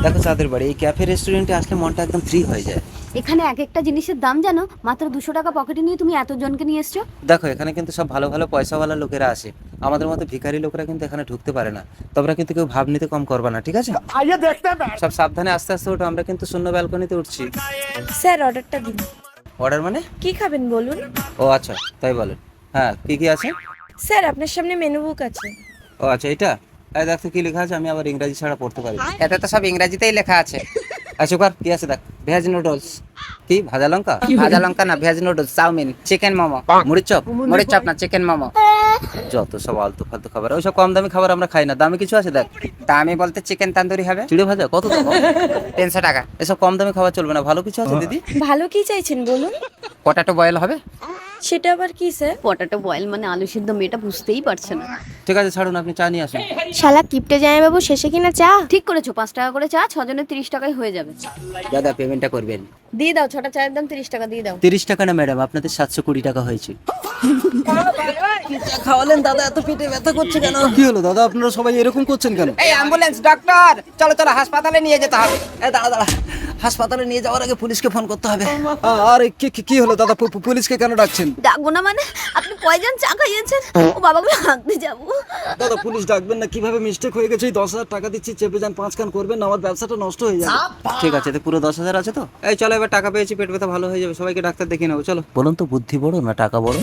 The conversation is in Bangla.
দেখো চাঁদের বাড়ি এই ক্যাফে রেস্টুরেন্টে আসলে মনটা একদম ফ্রি হয়ে যায়। এখানে এক একটা জিনিসের দাম জানো, মাত্র 200 টাকা পকেটে নিয়ে তুমি এতজনকে নিয়ে এসছো। দেখো এখানে কিন্তু সব ভালো ভালো পয়সাওয়ালা লোকেরা আসে, আমাদের মতো ভিখারি লোকেরা কিন্তু এখানে ঢুকতে পারে না। তোমরা কিন্তু কেউ ভাব নিতে কম করবা না, ঠিক আছে? সব সাবধানে আস্তে আস্তে ওঠো, আমরা কিন্তু শূন্য ব্যালকনিতে উঠছি। স্যার অর্ডারটা দিন। অর্ডার মানে? কি খাবেন বলুন? ও আচ্ছা তাই বলেন। হ্যাঁ কি কি আছে? স্যার আপনার সামনে মেনু বুক আছে। ও আচ্ছা এটা, এই দেখ তো কি লেখা আছে, আমি আবার ইংরাজি ছাড়া পড়তে পারি না। এতে তো সব ইংরাজিতেই লেখা আছে। আচ্ছা কর কি আছে দেখ, ভেজ নুডলস, কি ভাজা লঙ্কা? ভাজা লঙ্কা না, veg noodles, chowmein, chicken momo, মুড়ির চপ না চিকেন মোমো, যত সব আলতু ফালতু খাবার। ওইসব কম দামি খাবার আমরা খাই না, দামি কিছু আছে দেখ। দামি বলতে চিকেন তান্দুরি হবে, চিড়ে ভাজা কত টাকা? 300 টাকা। এসব কম দামি খাবার চলবে না, ভালো কিছু আছে দিদি? ভালো কি চাইছেন বলুন? পটাটো বয়েল হবে? সেটা আবার কি স্যার? পটাটো বয়েল মানে আলু সিদ্ধ, মেয়েটা বুঝতেই পারছে না। ঠিক আছে ছাড়ুন, আপনি চা নিয়ে আসুন। শালা কিপটে জামাইবাবু শেষে কিনা চা। ঠিক করেছো, 5 টাকা করে চা, 6 জনের 30 টাকায় হয়ে যাবে। দাদা পেমেন্টটা করবেন। দিয়ে দাও, 6টা চায়ের দাম 30 টাকা দিয়ে দাও। 30 টাকা না ম্যাডাম, আপনাদের 720 টাকা হয়েছে। খাওয়ালেন দাদা, এত পেটে ব্যথা করছে কেন? কি হলো দাদা, আপনারা সবাই এরকম করছেন কেন? এই অ্যাম্বুলেন্স, ডক্টর, চলো চলো হাসপাতালে নিয়ে যেতে হবে। এই দাঁড়া দাঁড়া, হাসপাতালে নিয়ে যাওয়ার আগে পুলিশকে ফোন করতে হবে। আরে কি হলো দাদা, পুলিশকে কেন ডাকছেন? ডাকবো না মানে? আপনি কয়জন চা খাইয়েছেন? ও বাবাকে হাঁকতে যাবো। দাদা পুলিশ ডাকবেন না, কিভাবে মিস্টেক হয়ে গেছে। এই 10,000 টাকা দিচ্ছি, চেপে যান, 5 কান করবেন না, আমার ব্যবসাটা নষ্ট হয়ে যাবে। ঠিক আছে, তো পুরো 10,000 আছে তো? এই চলো এবার টাকা পেয়েছি, পেট ব্যথা ভালো হয়ে যাবে, সবাইকে ডাক্তার দেখিয়ে নেবো চলো। বলুন তো বুদ্ধি বড় না টাকা বড়?